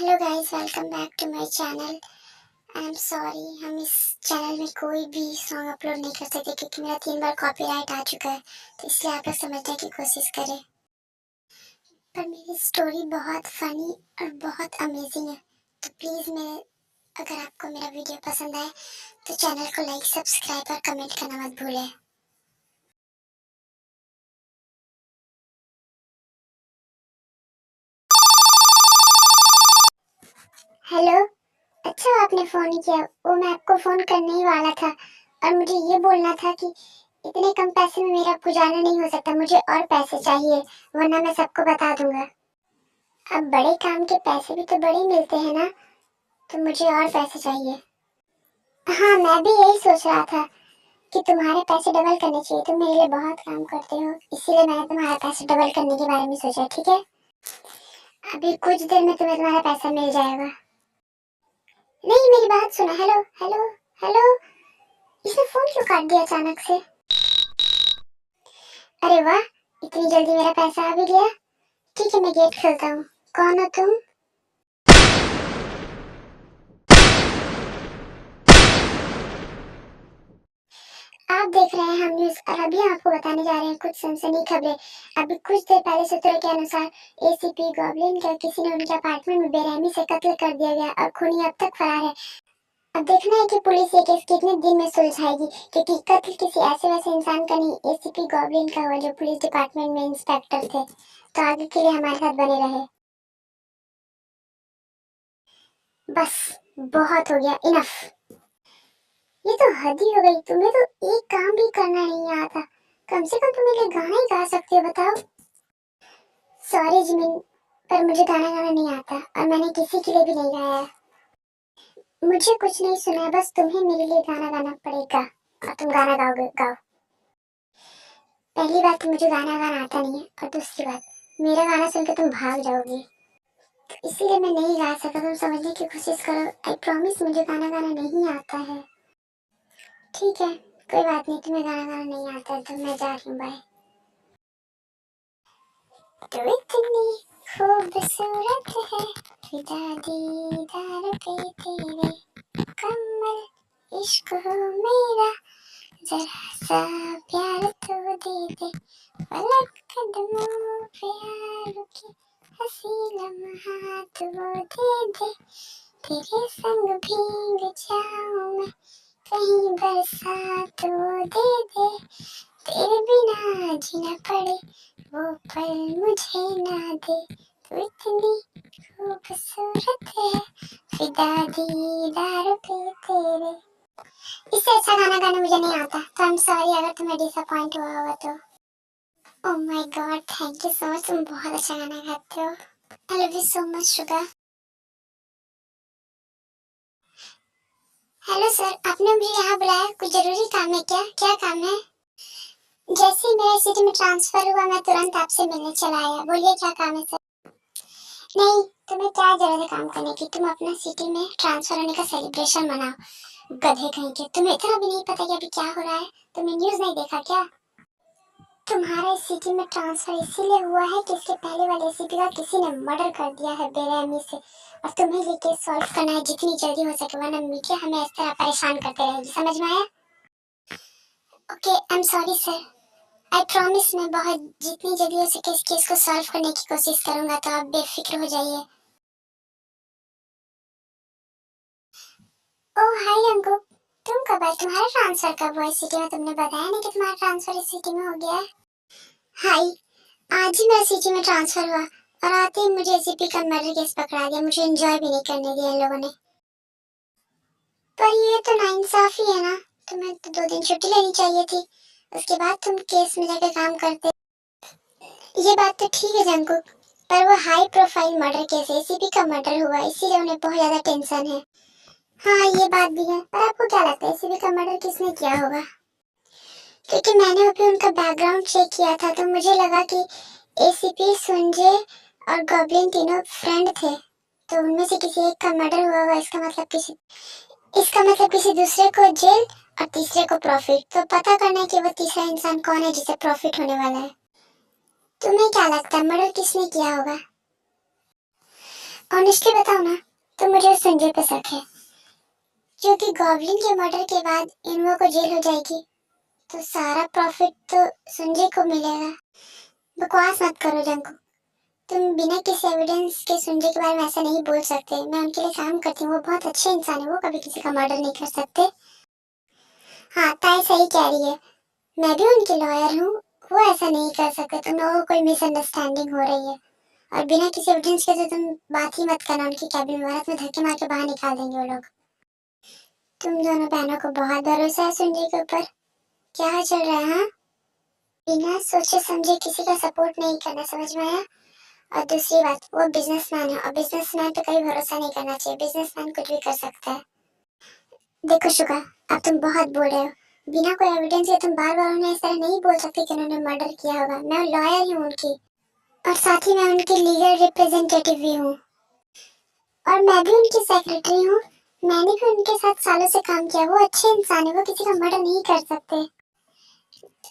Hello guys, welcome back to my channel. I am sorry, हम इस channel में कोई भी सॉन्ग अपलोड नहीं कर सकते क्योंकि मेरा 3 बार कॉपीराइट आ चुका है। तो इसलिए आप लोग समझने की कोशिश करें। पर मेरी स्टोरी बहुत फनी और बहुत अमेजिंग है। तो प्लीज़ अगर आपको मेरा वीडियो पसंद आए तो चैनल को लाइक, सब्सक्राइब और कमेंट करना मत भूलें। हेलो। अच्छा, आपने फ़ोन किया। वो मैं आपको फ़ोन करने ही वाला था और मुझे ये बोलना था कि इतने कम पैसे में मेरा गुजारा नहीं हो सकता, मुझे और पैसे चाहिए, वरना मैं सबको बता दूंगा। अब बड़े काम के पैसे भी तो बड़े मिलते हैं ना, तो मुझे और पैसे चाहिए। हाँ, मैं भी यही सोच रहा था कि तुम्हारे पैसे डबल करने चाहिए। तुम मेरे लिए बहुत काम करते हो, इसीलिए मैंने तुम्हारे पैसे डबल करने के बारे में सोचा। ठीक है, अभी कुछ देर में तुम्हें तुम्हारा पैसा मिल जाएगा। नहीं, मेरी बात सुनो। Hello hello hello. इसने फोन क्यों काट दिया अचानक से? अरे वाह, इतनी जल्दी मेरा पैसा आ भी गया। ठीक है, मैं गेट खोलता हूँ। कौन हो तुम? आप देख रहे हैं हम न्यूज और अभी आपको बताने जा रहे हैं कुछ सनसनी खबरें। अभी कुछ देर पहले सूत्रों के अनुसार एसीपी गॉबलिन का किसी ने उनके अपार्टमेंट में बेरहमी से कत्ल कर दिया गया और खूनी अब तक फरार है। अब देखना है कि पुलिस ये केस कितने दिन में सुलझाएगी, क्योंकि कत्ल किसी ऐसे वैसे इंसान का नहीं, एसीपी गॉबलिन का हुआ जो पुलिस डिपार्टमेंट में इंस्पेक्टर थे। तो आगे के लिए हमारे साथ बने रहे। बस, बहुत हो गया, इनफ। ये तो हद ही हो गई। तुम्हें तो एक काम भी करना नहीं आता। कम से कम तुम मेरे लिए गाना ही गा सकते हो, बताओ। सॉरी जिमिन, पर मुझे गाना गाना नहीं आता और मैंने किसी के लिए भी नहीं गाया। मुझे कुछ नहीं सुना, बस तुम्हें मेरे लिए गाना गाना पड़ेगा और तुम गाना गाओगे। गाओ। पहली बात तो मुझे गाना गाना आता नहीं है, और दूसरी बात, मेरा गाना सुनकर तुम भाग जाओगे, तो इसीलिए मैं नहीं गा सका। तुम समझने की कोशिश करो। आई प्रॉमिस, मुझे गाना गाना नहीं आता है। ठीक है, कोई बात नहीं, तुम्हें गाना गाना नहीं आता है तो मैं जा रही हूँ। बाय। तू इतनी खूबसूरत है, फिदा दीदार पे तेरे, कमल इश्क हो मेरा, जरा सा प्यार तो दे दे, पलक कदमों पे आ रुके, हंसी लम्हात वो दे दे, तेरे संग भीग जाऊं मैं, कहीं बरसात वो दे दे, तेरे बिना जीना पड़े वो पल मुझे ना दे, तू इतनी खूबसूरत है, फिदा दीदार पे तेरे। इससे अच्छा गाना गाना मुझे नहीं आता, तो आई एम सॉरी अगर तुम्हें डिसअपॉइंट हुआ होगा तो। Oh my God, thank you so much, तुम बहुत अच्छा गाना गाते हो। I love you so much Suga. Hello sir, आपने मुझे यहाँ बुलाया, कुछ जरूरी काम है क्या? क्या काम है? जैसे ही मेरा सिटी में ट्रांसफर हुआ मैं तुरंत आपसे मिलने चला आया। बोलिए क्या काम है सर? नहीं, तुम्हें क्या जरूरत है काम करने की? तुम अपना सिटी में ट्रांसफर होने का सेलिब्रेशन मनाओ। गधे कहीं के, तुम्हें इतना भी नहीं पता कि अभी क्या हो रहा है? तुमने न्यूज़ नहीं देखा क्या? तुम्हारा इस सिटी में ट्रांसफर इसीलिए हुआ है कि इसके पहले वाले एसीपी का किसी ने मर्डर कर दिया है बेरहमी से, और तुम्हें ये केस सॉल्व करना है जितनी जल्दी हो सके, वरना मीडिया हमें इस तरह परेशान करते रहेगी। समझ में आया? Okay, I am sorry sir. I promise मैं बहुत जितनी जल्दी हो सके इस केस को सॉल्व करने की कोशिश करूंगा, तो आप बेफिक्र हो जाइए। ओह हाय अंकु, तुम कब आए? तुम्हारा ट्रांसफर कब हुआ इस सिटी में? तुमने बताया नहीं कि तुम्हारा ट्रांसफर इस सिटी में हो गया है। हाय, आज ही मेरा सिटी में ट्रांसफर हुआ और आते ही मुझे एसीपी का मर्डर केस पकड़ा दिया। मुझे एंजॉय भी नहीं करने दिया इन लोगों ने। पर ये तो नाइंसाफी है ना। तुम्हें तो 2 दिन छुट्टी लेनी चाहिए थी, उसके बाद तुम केस में जाकर काम करते। ये बात तो ठीक है जंकुक, पर वो हाई प्रोफाइल मर्डर केस है, एसीपी का मर्डर हुआ, इसीलिए उन्हें बहुत ज्यादा टेंशन है। हाँ, ये बात भी है, पर आपको क्या लगता है एसीपी का मर्डर किसने किया होगा? क्योंकि मैंने अभी उनका बैकग्राउंड चेक किया था, तो मुझे लगा कि एसीपी सुंजे और गॉब्लिन तीनों फ्रेंड थे, तो उनमें से किसी एक का मर्डर हुआ होगा। इसका मतलब किसी दूसरे को जेल और तीसरे को प्रॉफिट। तो पता करना है कि वो तीसरा इंसान कौन है जिसे प्रॉफिट होने वाला है। तुम्हें क्या लगता है मर्डर किसने किया होगा? ऑनेस्टली बताओ ना, तो मुझे उस संजय पे शक है, क्योंकि गॉब्लिन के मर्डर के बाद इनवो को जेल हो जाएगी, तो सारा प्रॉफिट तो संजय को मिलेगा। बकवास मत करो जंकू, तुम बिना किसी एविडेंस के संजय के बारे में ऐसा नहीं बोल सकते। मैं उनके लिए काम करती हूँ, वो बहुत अच्छे इंसान है, वो कभी किसी का मर्डर नहीं कर सकते। हाँ, ताई सही कह रही है, मैं भी उनकी लॉयर हूँ, वो ऐसा नहीं कर सकते। तुम लोगों को कोई मिसअंडरस्टैंडिंग हो रही है, और बिना किसी एविडेंस के तो तुम बात ही मत करना उनकी कैबिन में, में धक्के मार के बाहर निकाल देंगे वो लोग। तुम दोनों बहनों को बहुत भरोसा है संजय के ऊपर। क्या चल रहा है? हाँ, बिना सोचे समझे किसी का सपोर्ट नहीं करना, समझ में आया? और दूसरी बात, वो बिजनेसमैन है, और बिजनेसमैन पे कभी भरोसा नहीं करना चाहिए। बिजनेसमैन कुछ भी कर सकता है। देखो शुगा, अब तुम बहुत बोल रहे हो, बिना कोई एविडेंस के तुम बार बार उन्हें इस तरह नहीं बोल सकते कि उन्होंने मर्डर किया होगा। मैं लॉयर ही हूँ उनकी, और साथ ही मैं उनकी लीगल रिप्रेजेंटेटिव भी हूँ, और मैं भी उनकी सेक्रेटरी हूँ। मैंने भी उनके साथ सालों से काम किया। वो अच्छे इंसान है, वो किसी का मर्डर नहीं कर सकते।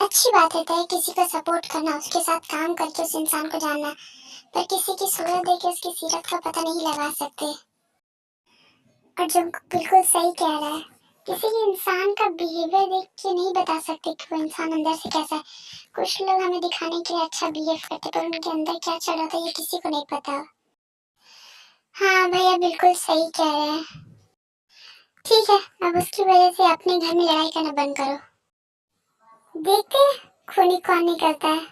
अच्छी बात है तय किसी को सपोर्ट करना, उसके साथ काम करके उस इंसान को जानना, पर किसी की सूरत देख के उसकी सीरत का पता नहीं लगा सकते। और जो बिल्कुल सही कह रहा है, किसी भी इंसान का बिहेवियर देख के नहीं बता सकते कि वो इंसान अंदर से कैसा है। कुछ लोग हमें दिखाने के लिए अच्छा बिहेव करते, पर उनके अंदर क्या चल रहा था ये किसी को नहीं पता। हाँ भैया, बिल्कुल सही कह रहे हैं। ठीक है, अब उसकी वजह से अपने घर में लड़ाई करना बंद करो। देखते हैं खूनी कौन निकलता है।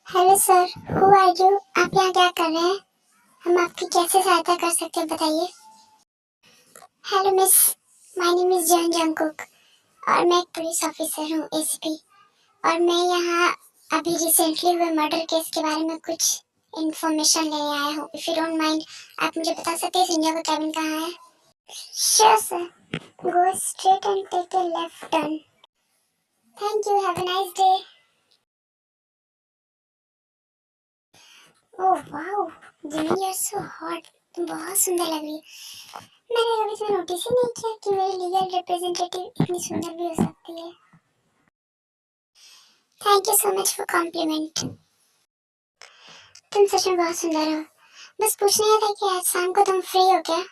Hello sir, who are you? आप यहाँ क्या कर रहे हैं? हम आपकी कैसे सहायता कर सकते हैं, बताइए। Hello miss, my name is John Jungkook, और मैं एक पुलिस ऑफिसर हूँ, एसीपी। और मैं यहाँ अभी रिसेंटली हुए मर्डर केस के बारे में कुछ इंफॉर्मेशन लेने आया हूँ। इफ यू डोंट माइंड, आप मुझे बता सकते हैं संजय का कैबिन कहाँ है? Sure sir, go straight and take a left turn. Thank you, have a nice day. Oh wow, Jimmy you are so hot, तुम बहुत सुंदर लग रही है। मैंने कभी तुम्हें नोटिस ही नहीं किया कि मेरी लीगल रिप्रेजेंटेटिव इतनी सुंदर भी हो सकती है। Thank you so much for compliment. तुम सच में बहुत सुंदर हो। बस पूछना था कि आज शाम को तुम फ्री हो क्या?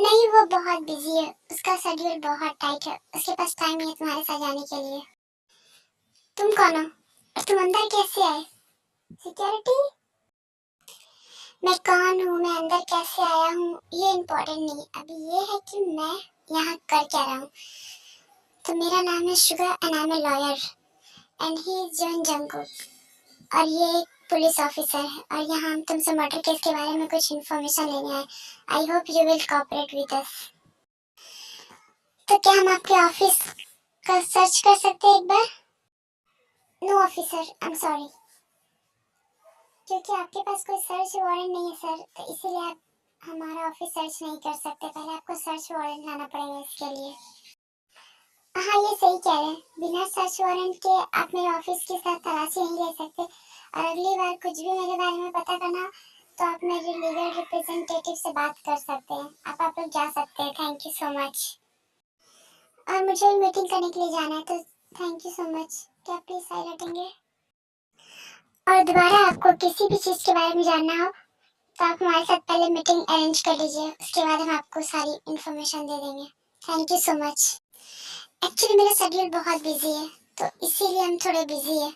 नहीं, वो बहुत बिजी है, उसका शेड्यूल बहुत टाइट है, उसके पास टाइम नहीं है तुम्हारे साथ जाने के लिए। तुम कौन हो और तुम अंदर कैसे आए? सिक्योरिटी? मैं कौन हूँ, मैं अंदर कैसे आया हूँ, ये इम्पोर्टेंट नहीं। अभी ये है कि मैं यहाँ कर क्या रहा हूँ। तो मेरा नाम है Sugar and I am a lawyer, and he is John Jungkook, और ये एक पुलिस ऑफिसर है, और यहाँ हम तुमसे मर्डर केस के बारे में कुछ इन्फॉर्मेशन लेने आए। I hope you will cooperate with अस। तो क्या हम आपके ऑफिस का सर्च कर सकते हैं एक बार? No officer, I am sorry, क्योंकि आपके पास कोई सर्च वारंट नहीं है सर, तो इसीलिए आप हमारा ऑफिस सर्च नहीं कर सकते। पहले आपको सर्च वारंट लाना पड़ेगा इसके लिए। हाँ, ये सही कह रहे हैं, बिना सर्च वारंट के आप मेरे ऑफिस के साथ तलाशी नहीं ले सकते। और अगली बार कुछ भी मेरे बारे में पता करना तो आप मेरे लीगल रिप्रेजेंटेटिव से बात कर सकते हैं। आप लोग जा सकते हैं। Thank you so much. और मुझे मीटिंग करने के लिए जाना है, तो थैंक यू सो मच। क्या प्लीज साइड हटेंगे? और दोबारा आपको किसी भी चीज़ के बारे में जानना हो तो आप हमारे साथ पहले मीटिंग अरेंज कर लीजिए, उसके बाद हम आपको सारी इन्फॉर्मेशन दे देंगे। Thank you so much. Actually मेरा शेड्यूल बहुत बिजी है, तो इसीलिए हम थोड़े बिजी है।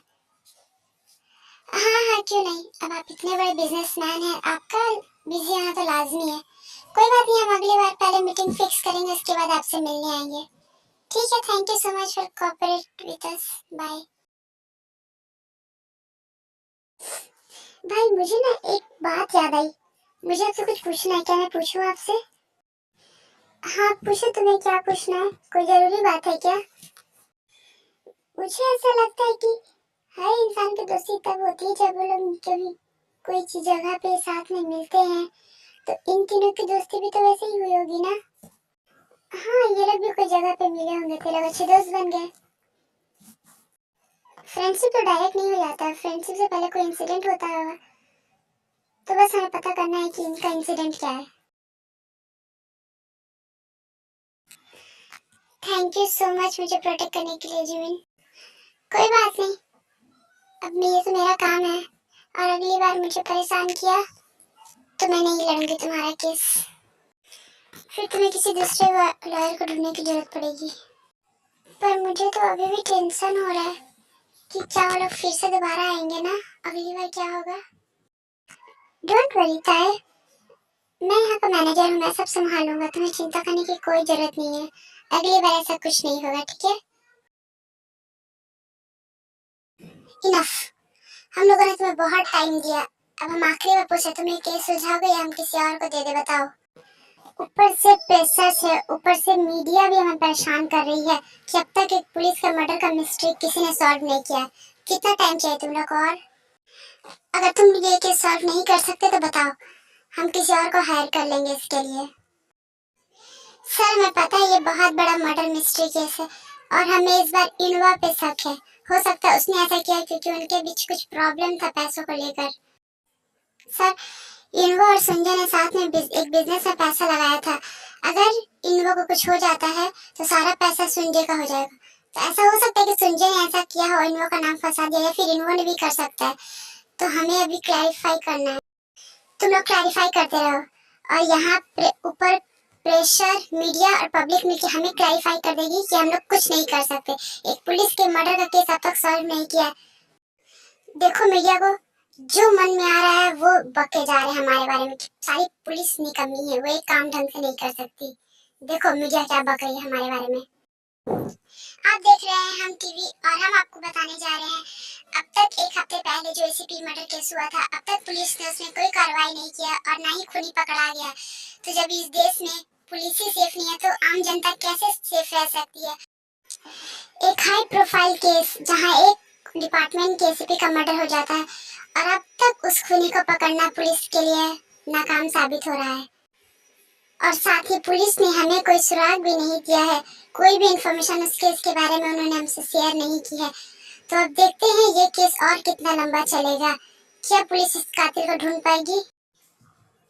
हाँ हाँ, क्यों नहीं, अब आप इतने बड़े बिजनेसमैन हैं, आपका बिजी होना तो लाजमी है। कोई बात नहीं, हम अगली बार पहले मीटिंग फिक्स करेंगे, उसके बाद आपसे मिलने आएंगे। ठीक है, thank you so much for cooperate with us. Bye. भाई, मुझे ना एक बात याद आई, मुझे आपसे कुछ पूछना है, क्या मैं पूछूं आपसे? हाँ पूछो, तुम्हें क्या पूछना है, कोई जरूरी बात है क्या? मुझे ऐसा लगता है कि हर इंसान की दोस्ती तब होती है जब वो लोग कभी कोई चीज जगह पे साथ में मिलते हैं, तो इन तीनों की दोस्ती भी तो वैसे ही हुई होगी ना? हाँ, ये लोग भी कोई जगह पे मिले होंगे, तो लोग अच्छे दोस्त बन गए। फ्रेंडशिप तो डायरेक्ट नहीं हो जाता, फ्रेंडशिप से पहले कोई इंसिडेंट होता होगा, तो बस हमें पता करना है कि इनका इंसिडेंट क्या है। थैंक यू सो मच मुझे प्रोटेक्ट करने के लिए जिमिन। कोई बात नहीं, अब ये तो मेरा काम है, और अगली बार मुझे परेशान किया तो मैं नहीं लड़ूंगी तुम्हारा केस। फिर तुम्हें किसी दूसरे लॉयर को ढूंढने की जरूरत पड़ेगी। पर मुझे तो अभी भी टेंशन हो रहा है कि क्या वो लोग फिर से दोबारा आएंगे ना, अगली बार क्या होगा। डोंट वरी ताए, मैं यहाँ का मैनेजर हूँ, मैं सब संभाल लूंगा, तुम्हें चिंता करने की कोई जरूरत नहीं है। अगली बार ऐसा कुछ नहीं होगा, ठीक है। इनफ, हम लोगों ने तुम्हें बहुत टाइम दिया, अब हम आखिरी बार पूछे तुम्हें केस सुलझाओगे या हम किसी और को दे दे, बताओ। ऊपर से प्रेशर से ऊपर से मीडिया भी हमें परेशान कर रही है कि अब तक एक पुलिस का मर्डर का मिस्ट्री किसी ने सॉल्व नहीं किया। कितना टाइम चाहिए तुम लोग को और? अगर तुम ये केस सॉल्व नहीं कर सकते तो बताओ, हम किसी और को हायर कर लेंगे इसके लिए। सर हमें पता है ये बहुत बड़ा मर्डर मिस्ट्री केस है और हमें इस बार इनोवा पे शक है। हो सकता है उसने ऐसा किया क्योंकि उनके बीच कुछ प्रॉब्लम था पैसों को लेकर। सर इनोवा और संजय ने साथ में एक बिजनेस में पैसा लगाया था। अगर इनोवा को कुछ हो जाता है तो सारा पैसा संजय का हो जाएगा। तो ऐसा हो सकता है कि संजय ने ऐसा किया हो, इनोवा का नाम फंसा दिया, या फिर इनोवा ने भी कर सकता है। तो हमें अभी क्लैरिफाई करना है। तुम लोग क्लैरिफाई करते रहो और यहाँ ऊपर प्रेशर मीडिया और पब्लिक मिलकर हमें क्लैरिफाई कर देगी कि हम लोग कुछ नहीं कर सकते। एक पुलिस के मर्डर का केस अब तक सॉल्व नहीं किया। देखो मीडिया को जो मन में आ रहा है वो बके जा रहे हैं हमारे बारे में, सारी पुलिस निकम्मी है, वो एक काम ढंग से नहीं कर सकती। देखो मीडिया क्या बक रही है हमारे बारे में। आप देख रहे हैं हम टीवी और हम आपको बताने जा रहे हैं, अब तक एक हफ्ते पहले जो एसीपी मर्डर केस हुआ था, अब तक पुलिस ने उसमें कोई कार्रवाई नहीं किया और ना ही खूनी पकड़ा गया। तो जब इस देश में पुलिस ही सेफ नहीं है तो आम जनता कैसे सेफ रह सकती है। एक हाई प्रोफाइल केस जहां एक डिपार्टमेंट के एसीपी का मर्डर हो जाता है और अब तक उस खूनी को पकड़ना पुलिस के लिए नाकाम साबित हो रहा है। और साथ ही पुलिस ने हमें कोई सुराग भी नहीं दिया है, कोई भी इंफॉर्मेशन उस केस के बारे में उन्होंने हमसे शेयर नहीं की है। तो अब देखते हैं ये केस और कितना लंबा चलेगा, क्या पुलिस इस कातिल को ढूंढ पाएगी।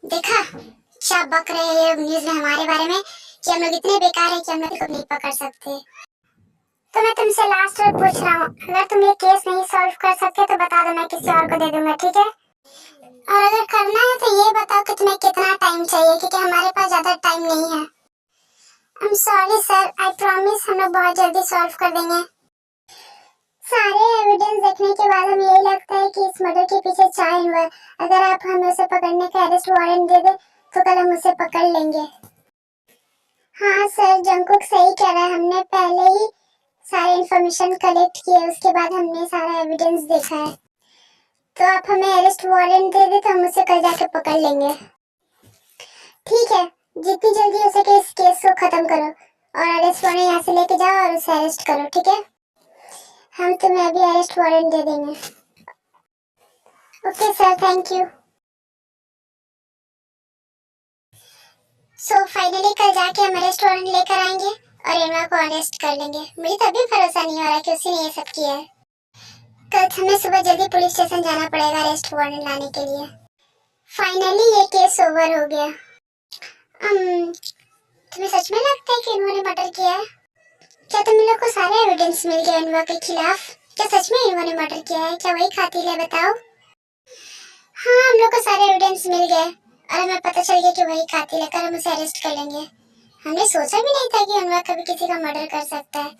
देखा क्या बक रहे हैं न्यूज़ में हमारे बारे में कि हम लोग इतने बेकार हैं कि हम लोग को नहीं पकड़ सकते। तो मैं तुमसे लास्ट बार पूछ रहा हूँ, अगर तुम ये केस नहीं सॉल्व कर सकते तो बता दो, मैं किसी और को दे दूंगा, ठीक है। और अगर करना है तो ये बताओ कि तुम्हें कितना टाइम चाहिए, क्योंकि हमारे पास ज्यादा टाइम नहीं है। आई am sorry sir, I promise हम लोग बहुत जल्दी सॉल्व कर देंगे। सारे एविडेंस देखने के बाद हमें यही लगता है कि इस मर्डर के पीछे चाय हुआ है। अगर आप हमें उसे पकड़ने का अरेस्ट वारंट दे दे तो कल हम उसे पकड़ लेंगे। हाँ सर, जंकुक सही कह रहा है, हमने पहले ही सारे इंफॉर्मेशन कलेक्ट किए, उसके बाद हमने सारा एविडेंस देखा है। तो आप हमें अरेस्ट वारंट दे दे तो हम उसे कल जाके पकड़ लेंगे। ठीक है, जितनी जल्दी हो सके इस केस को खत्म करो और अरेस्ट वारंट यहाँ से लेके जाओ और उसे अरेस्ट करो, ठीक है। हम तुम्हें अभी अरेस्ट वारंट दे देंगे। Okay sir, thank you. So finally कल जाके हम अरेस्ट वारंट लेकर आएंगे और इनवा को अरेस्ट कर लेंगे। मुझे तभी भरोसा नहीं हो रहा कि उसी ने ये सब किया है। कल हमें सुबह जल्दी पुलिस स्टेशन जाना पड़ेगा अरेस्ट वारंट लाने के लिए। फाइनली ये केस ओवर हो गया। तुम्हें सच में लगता है कि इन्होंने मर्डर किया है? क्या तुम लोग को सारे एविडेंस मिल गए इनवा के खिलाफ? क्या सच में इन्होंने मर्डर किया है? क्या वही कातिल है, बताओ। हाँ, हम लोग को सारे एविडेंस मिल गए और हमें पता चल गया कि वही कातिल है, कल हम उसे अरेस्ट कर लेंगे। हमने सोचा भी नहीं था कि इनवा कभी किसी का मर्डर कर सकता है।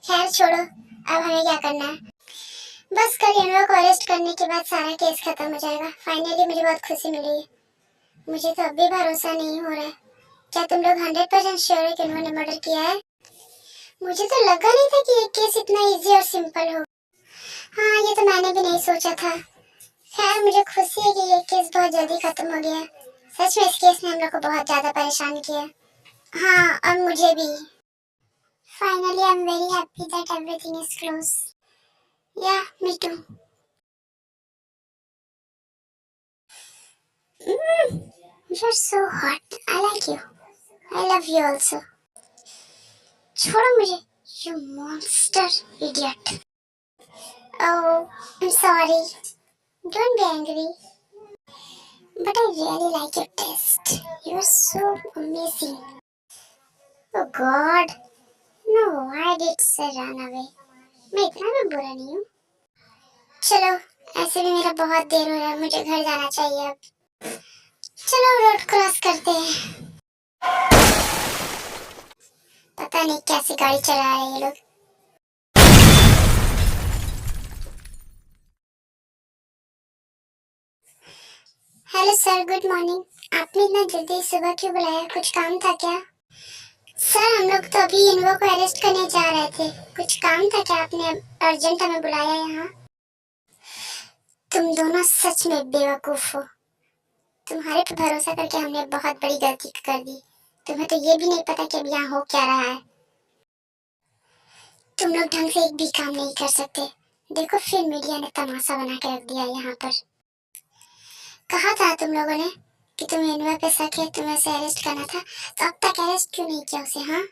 खैर छोड़ो, अब हमें क्या करना है। बस कल इनवा को अरेस्ट करने के बाद सारा केस खत्म हो जाएगा। फाइनली मुझे बहुत खुशी मिली। मुझे तो अभी भरोसा नहीं हो रहा है। क्या तुम लोग 100% श्योर है कि इन्होंने मर्डर किया है? मुझे तो लगा नहीं था कि ये केस इतना इजी और सिंपल हो। हाँ, ये तो मैंने भी नहीं सोचा था। खैर मुझे खुशी है कि ये केस बहुत जल्दी खत्म हो गया। सच में इस केस ने हम लोग को बहुत ज्यादा परेशान किया। हाँ, और मुझे भी। Finally I am very happy that everything is close. Yeah me too. You're so hot. I like you. I love you also. छोड़ो मुझे, you monster idiot. Oh, I'm sorry. Don't be angry. But I really like your taste. You're so amazing. Oh God. No, why did Sir run away? मैं इतना भी बुरा नहीं हूँ। चलो, ऐसे भी मेरा बहुत देर हो रहा है, मुझे घर जाना चाहिए अब। चलो रोड क्रॉस करते हैं। पता नहीं कैसी गाड़ी चला रहे हैं ये लोग। Hello sir, good morning. आपने इतना जल्दी सुबह क्यों बुलाया, कुछ काम था क्या? सर हम लोग तो अभी इनको को अरेस्ट करने जा रहे थे। कुछ काम था क्या, आपने अर्जेंट हमें बुलाया यहाँ? तुम दोनों सच में बेवकूफ हो। तुम्हारे पे भरोसा करके हमने बहुत बड़ी गलती कर दी। तुम्हें तो ये भी नहीं पता कि अब यहाँ हो क्या रहा है। तुम लोग ढंग से एक भी काम नहीं कर सकते। देखो फिर मीडिया ने तमाशा बना के रख दिया यहाँ पर। कहा था तुम लोगों ने कि तुम्हें इनवा पे शक है, तुम्हें उसे अरेस्ट करना था, तो अब तक अरेस्ट क्यों नहीं किया उसे? हाँ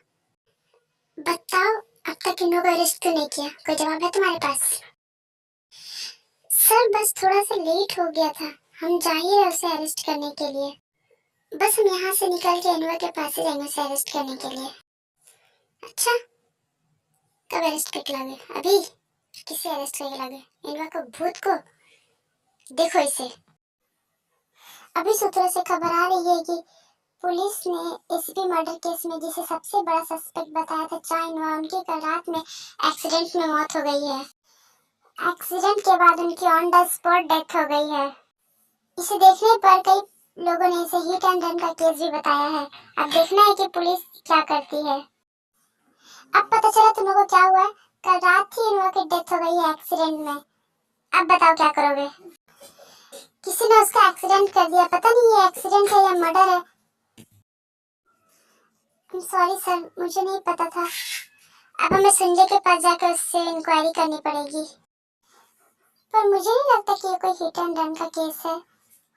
बताओ, अब तक इनवा को अरेस्ट क्यों नहीं किया? कोई जवाब है तुम्हारे पास? सर बस थोड़ा सा लेट हो गया था, हम जा ही रहे उसे अरेस्ट करने के लिए। बस हम यहाँ से निकल के इनवा के पास ही जाएंगे उसे अरेस्ट करने के लिए। अच्छा, कब अरेस्ट करके लागे? अभी? किसे अरेस्ट करके लागे? इनवा को, भूत को? देखो इसे। अभी सूत्रों से खबर आ रही है कि पुलिस ने एसीपी मर्डर केस में जिसे सबसे बड़ा सस्पेक्ट बताया था चाइनवा, उनकी कल रात में एक्सीडेंट में मौत हो गई है। एक्सीडेंट के बाद उनकी ऑन द स्पॉट डेथ हो गई है। इसे देखने पर कई लोगों ने इसे हिट एंड रन का केस भी बताया है। अब देखना है कि पुलिस क्या करती है। अब पता चला तुम लोगों को क्या हुआ है? कल रात ही इन लोगों की डेथ हो गई है एक्सीडेंट में। अब बताओ क्या करोगे? किसी ने उसका एक्सीडेंट कर दिया, पता नहीं ये एक्सीडेंट है या मर्डर है। सॉरी सर, मुझे नहीं पता था। अब हमें संजय के पास जाकर उससे इंक्वायरी करनी पड़ेगी। पर मुझे नहीं लगता कि ये कोई हिट एंड रन का केस है।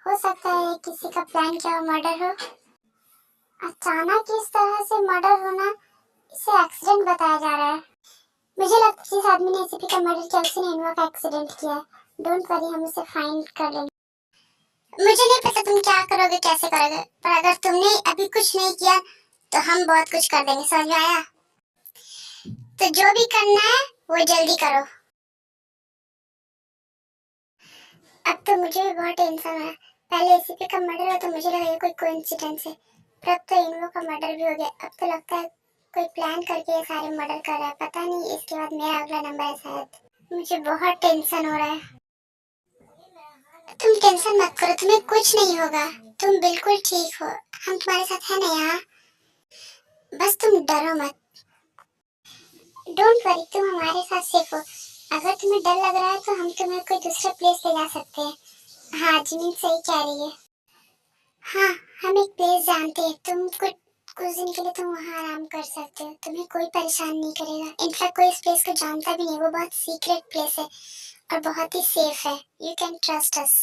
हो सकता है ये किसी का प्लान किया हुआ मर्डर हो। अचानक इस तरह से मर्डर होना, इसे एक्सीडेंट बताया जा रहा है। मुझे लगता है जिस आदमी ने एसीपी का मर्डर किया उसने इनवा का एक्सीडेंट किया है। डोंट वरी, हम उसे फाइंड कर लेंगे। मुझे नहीं पता तुम क्या करोगे, कैसे करोगे, पर अगर तुमने अभी कुछ नहीं किया तो हम बहुत कुछ कर देंगे, समझ में आया? तो जो भी करना है वो जल्दी करो। अब तो मुझे भी बहुत टेंशन है। पहले एसीपी का मर्डर हुआ तो मुझे लगा ये कोई कोइंसिडेंस है, पर अब तो इनवो का मर्डर भी हो गया। अब तो लगता है कोई प्लान करके ये सारे मर्डर कर रहा है। पता नहीं इसके बाद मेरा अगला नंबर है शायद। मुझे बहुत टेंशन हो रहा है। तुम टेंशन मत करो, तुम्हें कुछ नहीं होगा, तुम बिल्कुल ठीक हो। हम तुम्हारे साथ है ना यहाँ। बस तुम डरो मत। डोंट वरी, तुम हमारे साथ सेफ हो। अगर तुम्हें डर लग रहा है तो हम तुम्हें कोई दूसरे प्लेस ले जा सकते हैं। हाँ जिमीन सही कह रही है। हाँ हम एक प्लेस जानते हैं, तुम कुछ दिन के लिए तुम वहाँ आराम कर सकते हो। तुम्हें कोई परेशान नहीं करेगा। इनफैक्ट कोई इस प्लेस को जानता भी नहीं। वो बहुत सीक्रेट प्लेस है और बहुत ही सेफ है। You can trust us.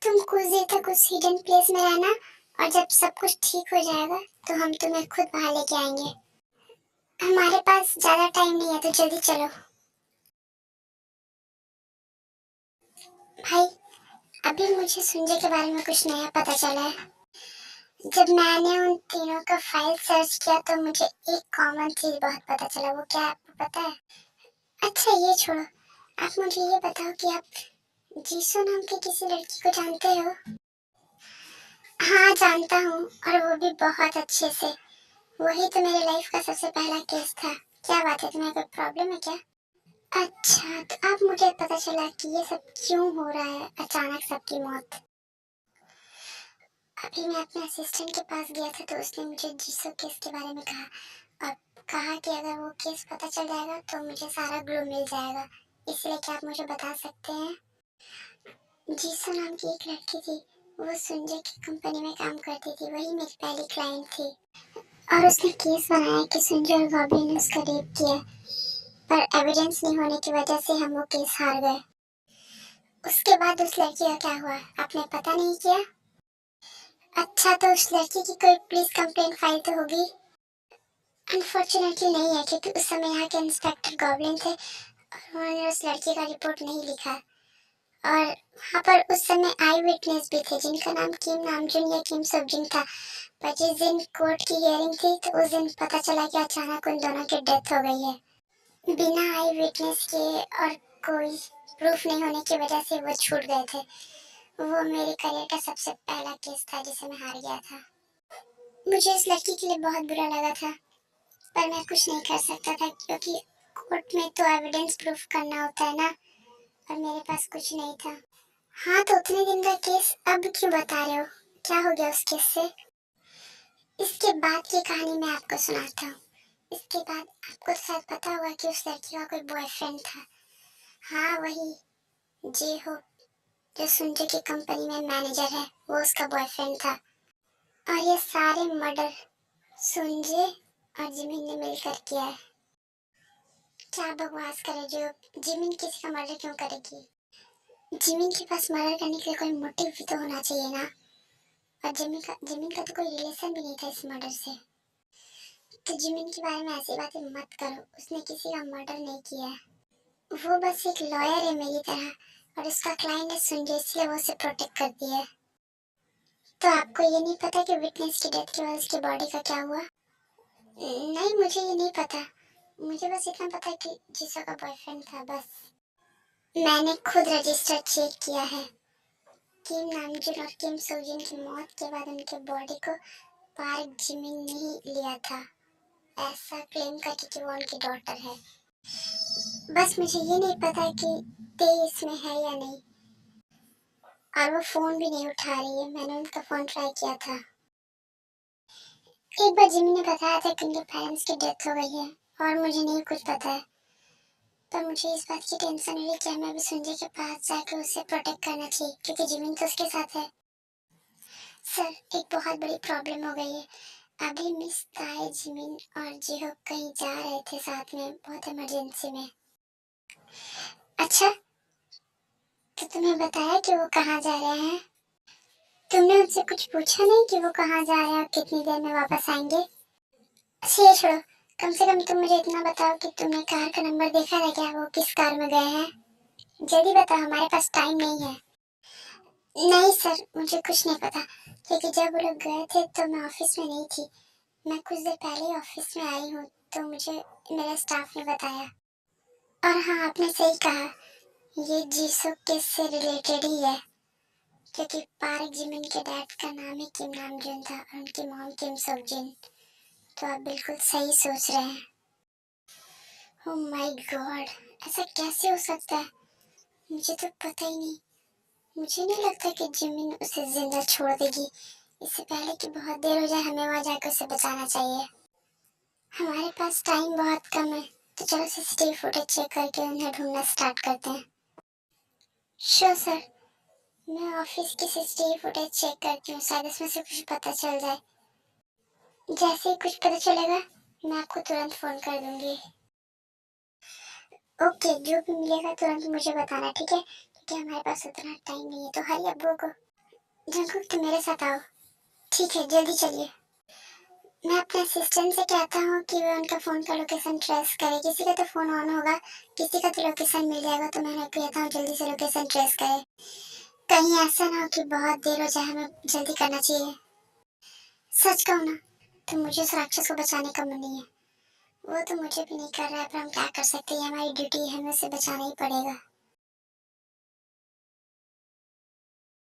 तुम कुछ देर तक उस हिडन प्लेस में रहना, और जब सब कुछ ठीक हो जाएगा तो हम तुम्हें खुद बाहर लेके आएंगे। हमारे पास ज्यादा टाइम नहीं है, तो जल्दी चलो। भाई अभी मुझे संजय के बारे में कुछ नया पता चला है। जब मैंने उन तीनों का फाइल सर्च किया तो मुझे एक कॉमन चीज बहुत पता चला। वो क्या है आपको पता है? अच्छा ये छोड़ो, आप मुझे ये बताओ कि आप जीसू नाम की किसी लड़की को जानते हो? हाँ जानता हूँ, और वो भी बहुत अच्छे से। वही तो मेरे लाइफ का सबसे पहला केस था। क्या बात है, तुम्हें कोई प्रॉब्लम है क्या? अच्छा तो अब मुझे पता चला कि ये सब क्यों हो रहा है, अचानक सबकी मौत। अभी मैं अपने असिस्टेंट के पास गया था तो उसने मुझे जीसू केस के बारे में कहा, और कहा कि अगर वो केस पता चल जाएगा तो मुझे सारा ग्लू मिल जाएगा। इसलिए क्या आप मुझे बता सकते हैं? जीसू नाम की एक लड़की थी, वो संजय की कंपनी में काम करती थी। वही मेरी पहली क्लाइंट थी, और उसने केस बनाया कि संजय और बॉबी ने उसका रेप किया, पर एविडेंस नहीं होने की वजह से हम वो केस हार गए। उसके बाद उस लड़की का क्या हुआ, आपने पता नहीं किया? अच्छा तो उस लड़की की कोई पुलिस कंप्लेंट फाइल तो होगी? अनफॉर्चुनेटली नहीं है, क्योंकि उस समय यहाँ के इंस्पेक्टर गॉबलिन थे और उन्होंने उस लड़की का रिपोर्ट नहीं लिखा। और वहाँ पर उस समय आई विटनेस भी थे जिनका नाम किम नामजुन या किम सबजुन था। पर जिस दिन कोर्ट की हियरिंग थी तो उस दिन पता चला कि अचानक उन दोनों की डेथ हो गई है, बिना आई विटनेस के और कोई प्रूफ नहीं होने की वजह से वो छूट गए थे। वो मेरे करियर का सबसे पहला केस था जिसे मैं हार गया था। मुझे इस लड़की के लिए बहुत बुरा लगा था, पर मैं कुछ नहीं कर सकता था क्योंकि कोर्ट में तो एविडेंस प्रूफ करना होता है ना, और मेरे पास कुछ नहीं था। हाँ, तो उतने दिन का केस अब क्यों बता रहे हो? क्या हो गया उस केस से? इसके बाद की कहानी मैं आपको सुनाता हूँ। इसके बाद आपको शायद पता होगा कि उस लड़की का कोई बॉयफ्रेंड था। हाँ, वही जी हो, जो सुंजय की कंपनी में मैनेजर है, वो उसका बॉयफ्रेंड था। और ये सारे मर्डर सुंजय और जिमिन ने मिलकर किया है। क्या बकवास करे जो, जिमिन किसी का मर्डर क्यों करेगी? जिमिन के पास मर्डर करने के लिए कोई मोटिव भी तो होना चाहिए ना। और जिमिन का तो कोई रिलेशन भी नहीं था इस मर्डर से। तो जिमिन के बारे में ऐसी बातें मत करो, उसने किसी का मर्डर नहीं किया है। वो बस एक लॉयर है मेरी तरह, और उसका क्लाइंट है सुंजय, इसलिए वो उसे प्रोटेक्ट करती है। तो आपको ये नहीं पता कि विटनेस की डेथ के बाद उसकी बॉडी का क्या हुआ? नहीं, मुझे ये नहीं पता। मुझे बस इतना पता है कि जीसू का बॉयफ्रेंड था, बस। मैंने खुद रजिस्टर चेक किया है। किम नामजून और किम सोजिन की मौत के बाद उनके बॉडी को पार्क जिमिन ने ही लिया था, ऐसा क्लेम करके कि वो उनकी डॉटर है। बस मुझे ये नहीं पता कि ते इसमें है या नहीं, और वो फोन भी नहीं उठा रही है। मैंने उनका फोन ट्राई किया था। एक बार जिमी ने बताया था कि उनके पेरेंट्स की डेथ हो गई है, और मुझे नहीं कुछ पता है। पर मुझे इस बात की टेंशन है कि हमें अभी संजय के पास जाकर उसे प्रोटेक्ट करना चाहिए, क्योंकि जिमिन तो उसके साथ है। सर, एक बहुत बड़ी प्रॉब्लम हो गई है। अभी मिस ताए, जिमिन और जिहो कहीं जा रहे थे साथ में, बहुत इमरजेंसी में। अच्छा, तो तुम्हें बताया कि वो कहाँ जा रहे हैं? तुमने उनसे कुछ पूछा नहीं कि वो कहाँ जा रहे हैं और कितनी देर में वापस आएंगे? अच्छा, ये छोड़ो, कम से कम तुम मुझे इतना बताओ कि तुमने कार का नंबर देखा था क्या? वो किस कार में गए हैं? जल्दी बताओ, हमारे पास टाइम नहीं है। नहीं सर, मुझे कुछ नहीं पता, क्योंकि जब वो लोग गए थे तो मैं ऑफिस में नहीं थी। मैं कुछ देर पहले ही ऑफिस में आई हूँ, तो मुझे मेरे स्टाफ ने बताया। और हाँ, आपने सही कहा, ये जीसू केस से रिलेटेड ही है, क्योंकि पार्क जिमिन के डैड का नाम ही किम नामजून था और उनकी मॉम किम सोजिन। तो आप बिल्कुल सही सोच रहे हैं। ओह माय गॉड, ऐसा कैसे हो सकता है? मुझे तो पता ही नहीं। मुझे नहीं लगता कि जिमिन उसे जिंदा छोड़ देगी। इससे पहले कि बहुत देर हो जाए, हमें वहां जाकर उसे बचाना चाहिए। हमारे पास टाइम बहुत कम है, तो चलो सीसीटीवी फुटेज चेक करके उन्हें ढूंढना स्टार्ट करते हैं। श्योर सर, मैं ऑफिस की सीसीटीवी फुटेज चेक करती हूँ, शायद इसमें से कुछ पता चल जाए। जैसे ही कुछ पता चलेगा, मैं आपको तुरंत फोन कर दूंगी। ओके, जो भी मिलेगा तुरंत मुझे बताना, ठीक है? क्योंकि हमारे पास उतना टाइम नहीं है, तो हरी अब्बू को। जंकुक, तुम मेरे साथ आओ। ठीक है, जल्दी चलिए। मैं अपने असिस्टेंट से कहता हूँ कि वो उनका फोन का लोकेशन ट्रेस करे। किसी का तो फोन ऑन होगा, किसी का तो लोकेशन मिल जाएगा, तो मैं कहता हूँ जल्दी से लोकेशन ट्रेस करे। कहीं ऐसा ना हो कि बहुत देर हो जाए, हमें जल्दी करना चाहिए। सच कहूँ ना, तो मुझे उस राक्षस को बचाने का मन नहीं है। वो तो मुझे भी नहीं कर रहा है, पर हम क्या कर सकते हैं, हमारी ड्यूटी है, हमें उसे बचाना ही पड़ेगा।